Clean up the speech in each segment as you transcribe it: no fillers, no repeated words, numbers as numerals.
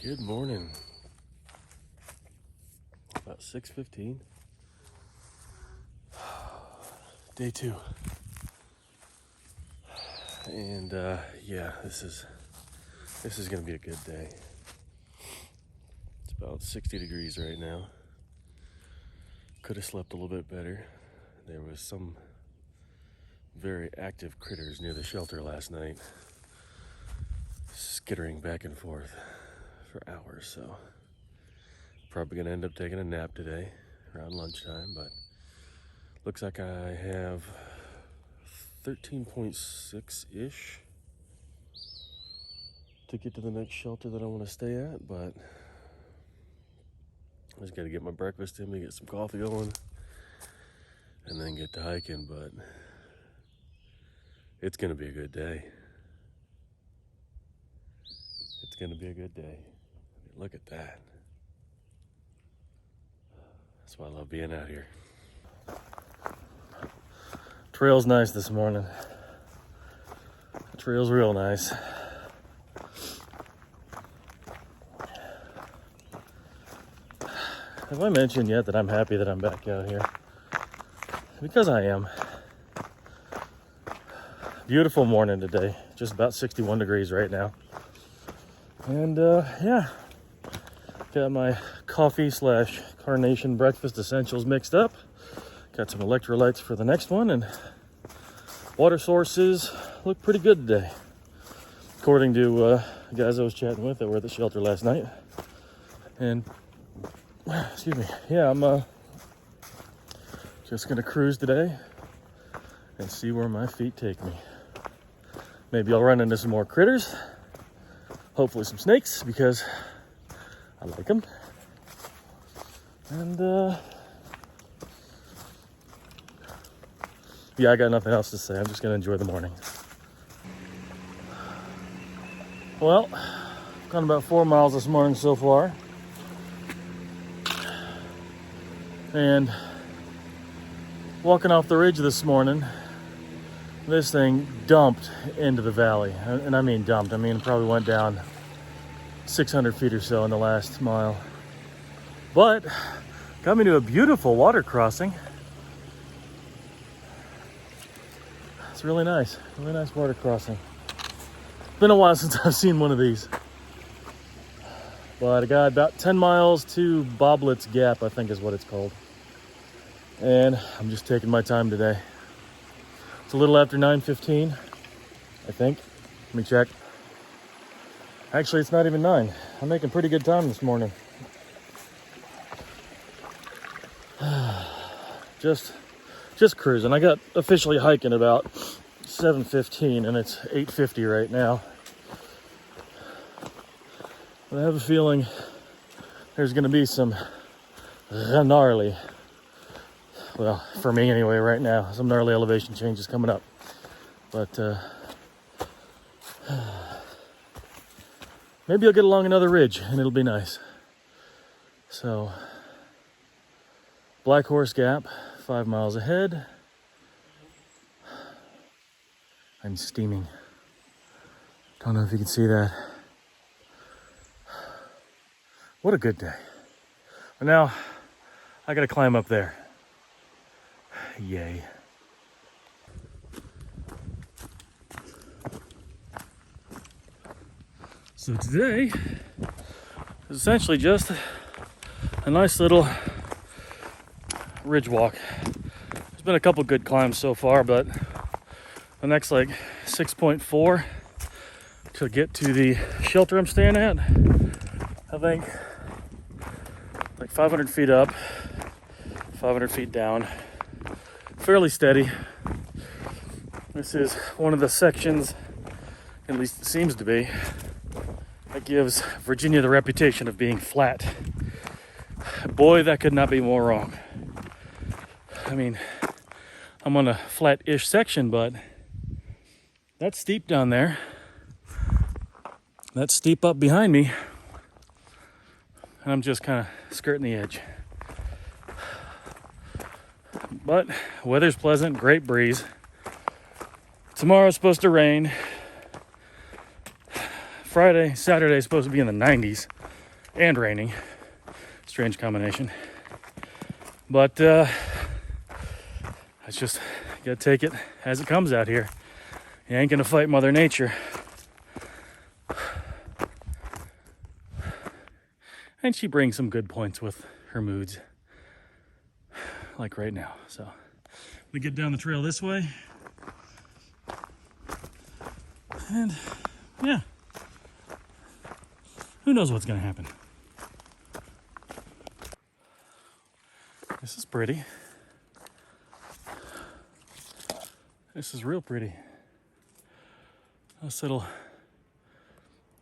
Good morning. About 6:15. Day 2. And yeah, this is gonna be a good day. It's about 60 degrees right now. Could have slept a little bit better. There was some very active critters near the shelter last night, skittering back and forth for hours, so probably gonna end up taking a nap today around lunchtime, but looks like I have 13.6-ish to get to the next shelter that I want to stay at, but I just got to get my breakfast in me, get some coffee going, and then get to hiking. But it's going to be a good day. It's going to be a good day. Look at that. That's why I love being out here. Trail's nice this morning. The trail's real nice. Have I mentioned yet that I'm happy that I'm back out here? Because I am. Beautiful morning today. Just about 61 degrees right now. And yeah, got my coffee / carnation breakfast essentials mixed up. Got some electrolytes for the next one, and water sources look pretty good today, according to the guys I was chatting with that were at the shelter last night. And excuse me, yeah, I'm just gonna cruise today and see where my feet take me. Maybe I'll run into some more critters, hopefully some snakes, because I like them. And yeah, I got nothing else to say. I'm just gonna enjoy the morning. Well, gone about 4 miles this morning so far. And walking off the ridge this morning, this thing dumped into the valley. And I mean dumped. I mean, it probably went down 600 feet or so in the last mile. But got me to a beautiful water crossing. It's really nice water crossing. Been a while since I've seen one of these. But I got about 10 miles to Bobblets Gap, I think is what it's called. And I'm just taking my time today. It's a little after 9:15, I think. Let me check. Actually, it's not even 9. I'm making pretty good time this morning. Just cruising. I got officially hiking about 7:15 and it's 8:50 right now. But I have a feeling there's going to be some gnarly, well, for me anyway right now, some gnarly elevation changes coming up. But maybe I'll get along another ridge and it'll be nice. So, Black Horse Gap, 5 miles ahead. I'm steaming. Don't know if you can see that. What a good day. And now I gotta climb up there. Yay. So today is essentially just a nice little ridge walk. There's been a couple good climbs so far, but the next like 6.4 to get to the shelter I'm staying at, I think like 500 feet up, 500 feet down, fairly steady. This is one of the sections, at least it seems to be, that gives Virginia the reputation of being flat. Boy, that could not be more wrong. I mean, I'm on a flat-ish section, but that's steep down there. That's steep up behind me. And I'm just kind of skirting the edge. But weather's pleasant, great breeze. Tomorrow's supposed to rain. Friday, Saturday is supposed to be in the 90s. and raining. Strange combination. But it's just, you gotta take it as it comes out here. You ain't gonna fight Mother Nature. And she brings some good points with her moods, like right now. So we get down the trail this way, and yeah, who knows what's gonna happen. This is pretty. This is real pretty. Nice little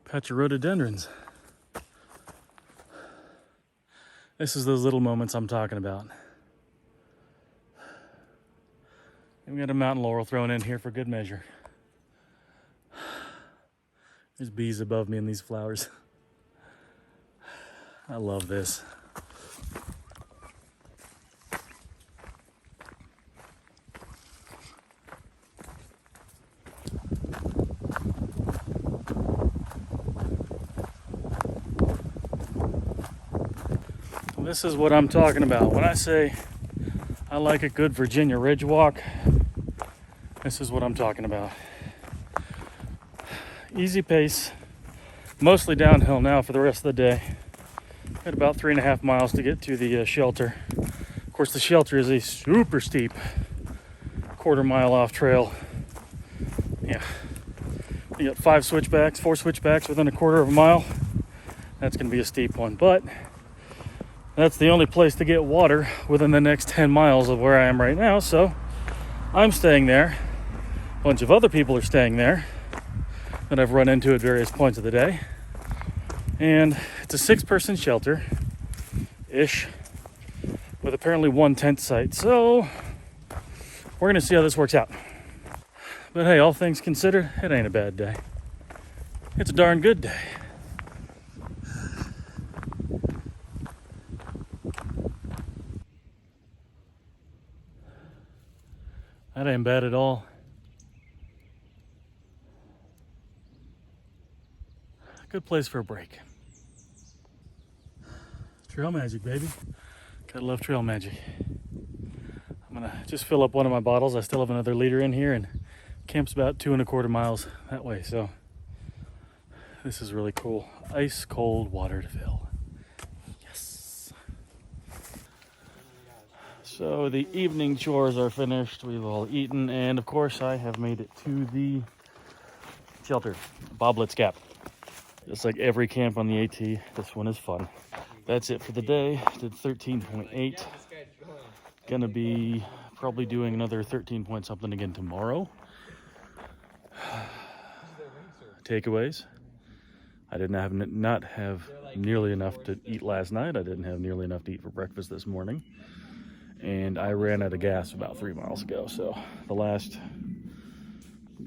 patch of rhododendrons. This is those little moments I'm talking about. And we got a mountain laurel thrown in here for good measure. There's bees above me in these flowers. I love this. This is what I'm talking about. When I say I like a good Virginia ridge walk, this is what I'm talking about. Easy pace, mostly downhill now for the rest of the day. Got about 3.5 miles to get to the shelter. Of course, the shelter is a super steep 1/4 mile off trail. Yeah, you got 4 switchbacks within a 1/4 of a mile. That's gonna be a steep one, but that's the only place to get water within the next 10 miles of where I am right now, so I'm staying there. A bunch of other people are staying there that I've run into at various points of the day. And it's a 6-person shelter-ish, with apparently 1 tent site, so we're gonna see how this works out. But hey, all things considered, it ain't a bad day. It's a darn good day. That ain't bad at all. Good place for a break. Trail magic, baby. Gotta love trail magic. I'm gonna just fill up one of my bottles. I still have another liter in here, and camp's about 2.25 miles that way, so this is really cool. Ice cold water to fill. Yes. So the evening chores are finished. We've all eaten, and of course I have made it to the shelter, Bobblets Gap. Just like every camp on the AT, this one is fun. That's it for the day. Did 13.8. Gonna be probably doing another 13 point something again tomorrow. Takeaways. I did not have nearly enough to eat last night. I didn't have nearly enough to eat for breakfast this morning. And I ran out of gas about 3 miles ago. So the last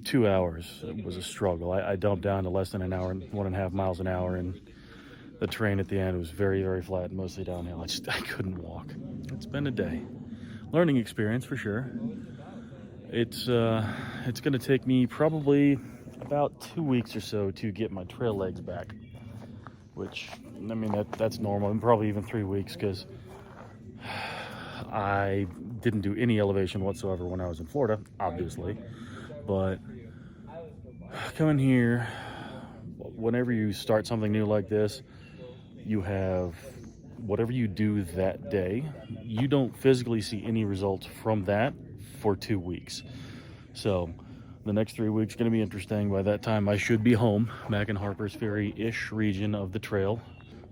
2 hours was a struggle. I dumped down to less than an hour, 1.5 miles an hour, and the terrain at the end was very, very flat and mostly downhill. I couldn't walk. It's been a day. Learning experience for sure. It's gonna take me probably about 2 weeks or so to get my trail legs back, which, I mean, that's normal, and probably even 3 weeks, because I didn't do any elevation whatsoever when I was in Florida, obviously. But coming here, whenever you start something new like this, you have whatever you do that day, you don't physically see any results from that for 2 weeks. So the next 3 weeks going to be interesting. By that time, I should be home, back in Harper's Ferry-ish region of the trail.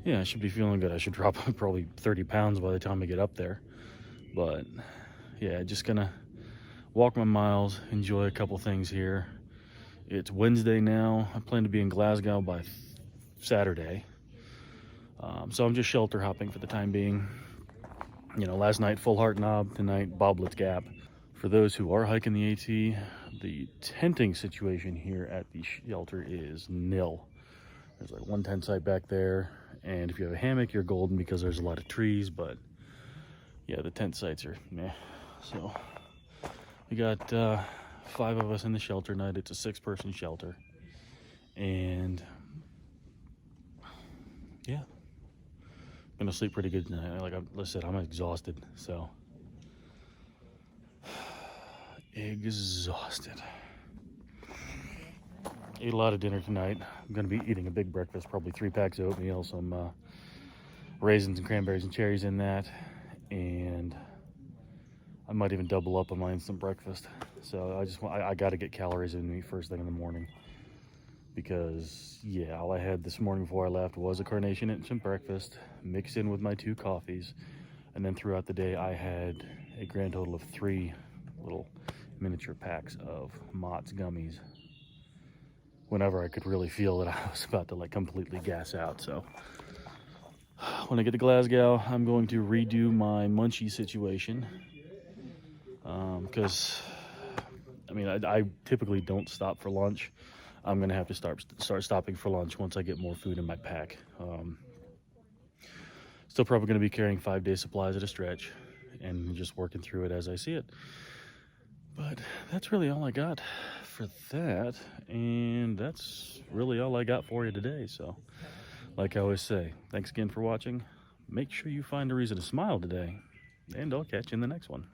Yeah, I should be feeling good. I should drop probably 30 pounds by the time I get up there. But yeah, just gonna walk my miles, enjoy a couple things here. It's Wednesday now. I plan to be in Glasgow by Saturday. So I'm just shelter hopping for the time being. You know, last night Fullhardt Knob, tonight Bobblets Gap. For those who are hiking the AT, the tenting situation here at the shelter is nil. There's like 1 tent site back there, and if you have a hammock, you're golden because there's a lot of trees, but yeah, the tent sites are meh. So we got 5 of us in the shelter tonight. It's a 6-person shelter, and yeah, gonna sleep pretty good tonight. Like I said, I'm exhausted, so exhausted. Ate a lot of dinner tonight. I'm gonna be eating a big breakfast, probably 3 packs of oatmeal, some raisins and cranberries and cherries in that, and I might even double up on my instant breakfast. So I got to get calories in me first thing in the morning, because yeah, all I had this morning before I left was a carnation instant breakfast mixed in with my 2 coffees, and then throughout the day I had a grand total of 3 little miniature packs of Mott's gummies whenever I could really feel that I was about to like completely gas out. So when I get to Glasgow, I'm going to redo my munchie situation, because I mean, I typically don't stop for lunch. I'm gonna have to start stopping for lunch once I get more food in my pack. Still probably gonna be carrying 5-day supplies at a stretch and just working through it as I see it. But that's really all I got for that, and that's really all I got for you today. So like I always say, thanks again for watching. Make sure you find a reason to smile today, and I'll catch you in the next one.